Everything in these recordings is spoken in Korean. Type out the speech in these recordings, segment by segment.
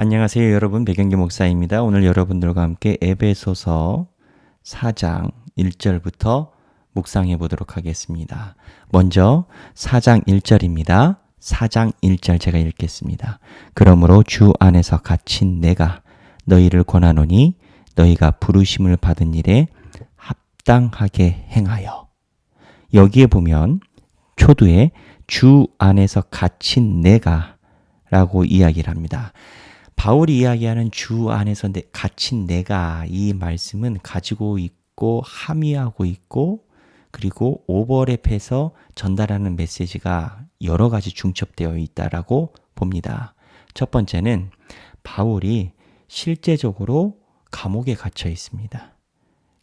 안녕하세요, 여러분. 백영기 목사입니다. 오늘 여러분들과 함께 에베소서 4장 1절부터 묵상해 보도록 하겠습니다. 먼저 4장 1절입니다. 4장 1절 제가 읽겠습니다. 그러므로 주 안에서 갇힌 내가 너희를 권하노니 너희가 부르심을 받은 일에 합당하게 행하여. 여기에 보면 초두에 주 안에서 갇힌 내가 라고 이야기를 합니다. 바울이 이야기하는 주 안에서 갇힌 내가, 이 말씀은 가지고 있고 함의하고 있고 그리고 오버랩해서 전달하는 메시지가 여러 가지 중첩되어 있다라고 봅니다. 첫 번째는 바울이 실제적으로 감옥에 갇혀 있습니다.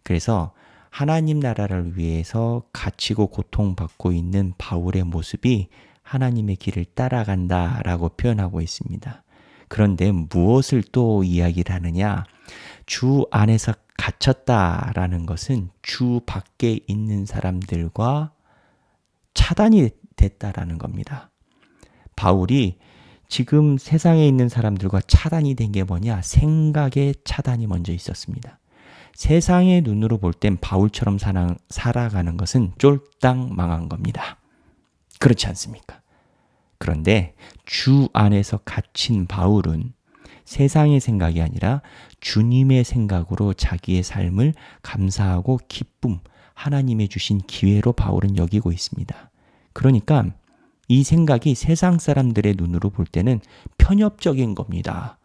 그래서 하나님 나라를 위해서 갇히고 고통받고 있는 바울의 모습이 하나님의 길을 따라간다라고 표현하고 있습니다. 그런데 무엇을 또 이야기를 하느냐? 주 안에서 갇혔다라는 것은 주 밖에 있는 사람들과 차단이 됐다라는 겁니다. 바울이 지금 세상에 있는 사람들과 차단이 된 게 뭐냐? 생각의 차단이 먼저 있었습니다. 세상의 눈으로 볼 땐 바울처럼 살아가는 것은 쫄딱 망한 겁니다. 그렇지 않습니까? 그런데 주 안에서 갇힌 바울은 세상의 생각이 아니라 주님의 생각으로 자기의 삶을 감사하고 기쁨, 하나님의 주신 기회로 바울은 여기고 있습니다. 그러니까 이 생각이 세상 사람들의 눈으로 볼 때는 편협적인 겁니다.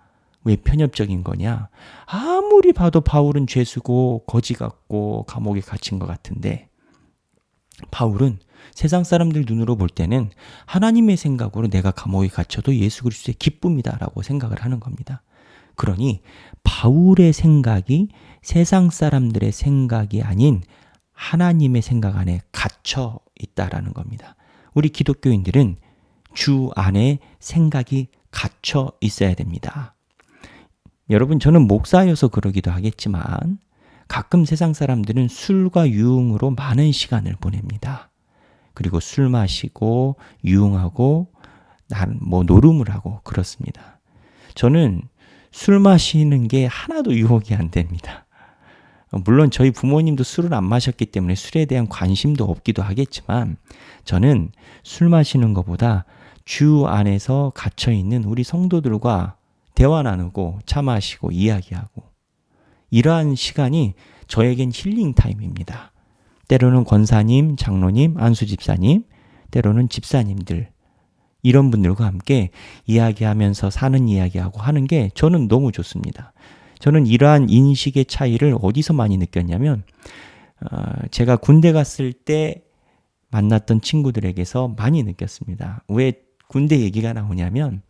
왜 편협적인 거냐? 아무리 봐도 바울은 죄수고 거지 같고 감옥에 갇힌 것 같은데 바울은 세상 사람들 눈으로 볼 때는 하나님의 생각으로 내가 감옥에 갇혀도 예수 그리스도의 기쁨이다라고 생각을 하는 겁니다. 그러니 바울의 생각이 세상 사람들의 생각이 아닌 하나님의 생각 안에 갇혀 있다라는 겁니다. 우리 기독교인들은 주 안에 생각이 갇혀 있어야 됩니다. 여러분, 저는 목사여서 그러기도 하겠지만 가끔 세상 사람들은 술과 유흥으로 많은 시간을 보냅니다. 그리고 술 마시고 유흥하고 노름을 하고 그렇습니다. 저는 술 마시는 게 하나도 유혹이 안 됩니다. 물론 저희 부모님도 술을 안 마셨기 때문에 술에 대한 관심도 없기도 하겠지만 저는 술 마시는 것보다 주 안에서 갇혀있는 우리 성도들과 대화 나누고 차 마시고 이야기하고 이러한 시간이 저에겐 힐링 타임입니다. 때로는 권사님, 장로님, 안수집사님, 때로는 집사님들 이런 분들과 함께 이야기하면서 사는 이야기하고 하는 게 저는 너무 좋습니다. 저는 이러한 인식의 차이를 어디서 많이 느꼈냐면 제가 군대 갔을 때 만났던 친구들에게서 많이 느꼈습니다. 왜 군대 얘기가 나오냐면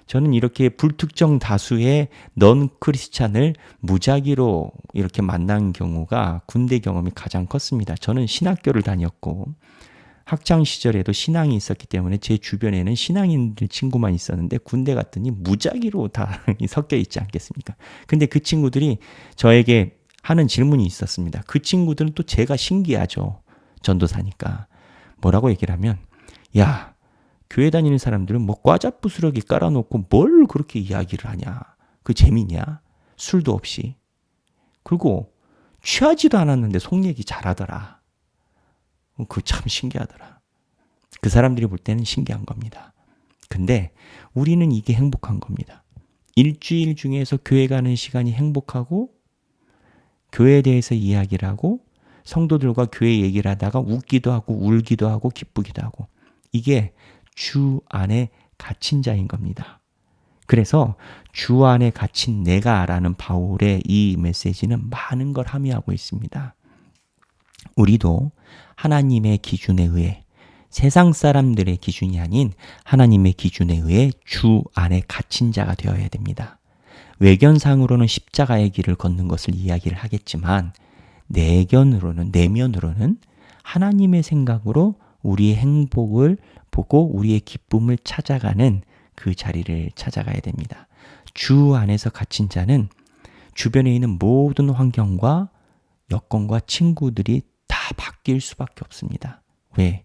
저는 이렇게 불특정 다수의 넌 크리스찬을 무작위로 이렇게 만난 경우가 군대 경험이 가장 컸습니다. 저는 신학교를 다녔고 학창 시절에도 신앙이 있었기 때문에 제 주변에는 신앙인들 친구만 있었는데 군대 갔더니 무작위로 다 섞여 있지 않겠습니까? 근데 그 친구들이 저에게 하는 질문이 있었습니다. 그 친구들은 또 제가 신기하죠. 전도사니까. 뭐라고 얘기를 하면 야, 교회 다니는 사람들은 뭐 과자 부스러기 깔아놓고 뭘 그렇게 이야기를 하냐. 그 재미냐. 술도 없이. 그리고 취하지도 않았는데 속 얘기 잘하더라. 그거 참 신기하더라. 그 사람들이 볼 때는 신기한 겁니다. 근데 우리는 이게 행복한 겁니다. 일주일 중에서 교회 가는 시간이 행복하고 교회에 대해서 이야기를 하고 성도들과 교회 얘기를 하다가 웃기도 하고 울기도 하고 기쁘기도 하고 이게 주 안에 갇힌 자인 겁니다. 그래서 주 안에 갇힌 내가라는 바울의 이 메시지는 많은 걸 함의하고 있습니다. 우리도 하나님의 기준에 의해 세상 사람들의 기준이 아닌 하나님의 기준에 의해 주 안에 갇힌 자가 되어야 됩니다. 외견상으로는 십자가의 길을 걷는 것을 이야기를 하겠지만 내면으로는 하나님의 생각으로 우리의 행복을 보고 우리의 기쁨을 찾아가는 그 자리를 찾아가야 됩니다. 주 안에서 갇힌 자는 주변에 있는 모든 환경과 여건과 친구들이 다 바뀔 수밖에 없습니다. 왜?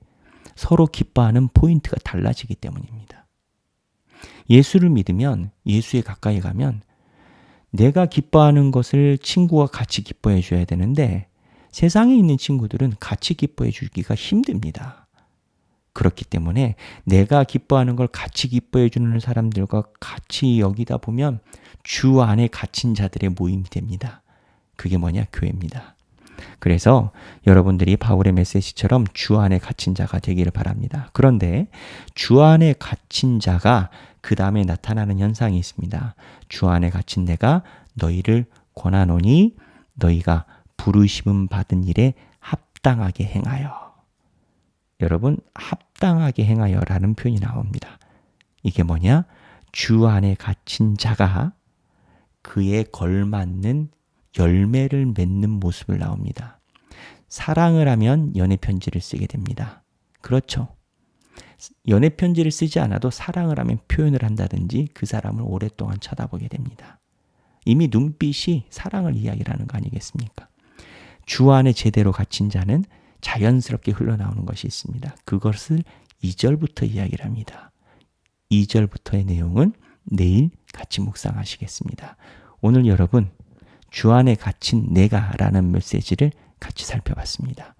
서로 기뻐하는 포인트가 달라지기 때문입니다. 예수를 믿으면, 예수에 가까이 가면 내가 기뻐하는 것을 친구가 같이 기뻐해 줘야 되는데 세상에 있는 친구들은 같이 기뻐해 주기가 힘듭니다. 그렇기 때문에 내가 기뻐하는 걸 같이 기뻐해 주는 사람들과 같이 여기다 보면 주 안에 갇힌 자들의 모임이 됩니다. 그게 뭐냐? 교회입니다. 그래서 여러분들이 바울의 메시지처럼 주 안에 갇힌 자가 되기를 바랍니다. 그런데 주 안에 갇힌 자가 그 다음에 나타나는 현상이 있습니다. 주 안에 갇힌 내가 너희를 권하노니 너희가 부르심은 받은 일에 합당하게 행하여. 여러분, 합당하게 행하여라는 표현이 나옵니다. 이게 뭐냐? 주 안에 갇힌 자가 그에 걸맞는 열매를 맺는 모습을 나옵니다. 사랑을 하면 연애 편지를 쓰게 됩니다. 그렇죠. 연애 편지를 쓰지 않아도 사랑을 하면 표현을 한다든지 그 사람을 오랫동안 쳐다보게 됩니다. 이미 눈빛이 사랑을 이야기하는 거 아니겠습니까? 주 안에 제대로 갇힌 자는 자연스럽게 흘러나오는 것이 있습니다. 그것을 2절부터 이야기를 합니다. 2절부터의 내용은 내일 같이 묵상하시겠습니다. 오늘 여러분, 주 안에 갇힌 내가라는 메시지를 같이 살펴봤습니다.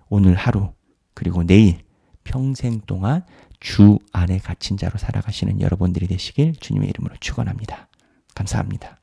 오늘 하루 그리고 내일 평생 동안 주 안에 갇힌 자로 살아가시는 여러분들이 되시길 주님의 이름으로 축원합니다. 감사합니다.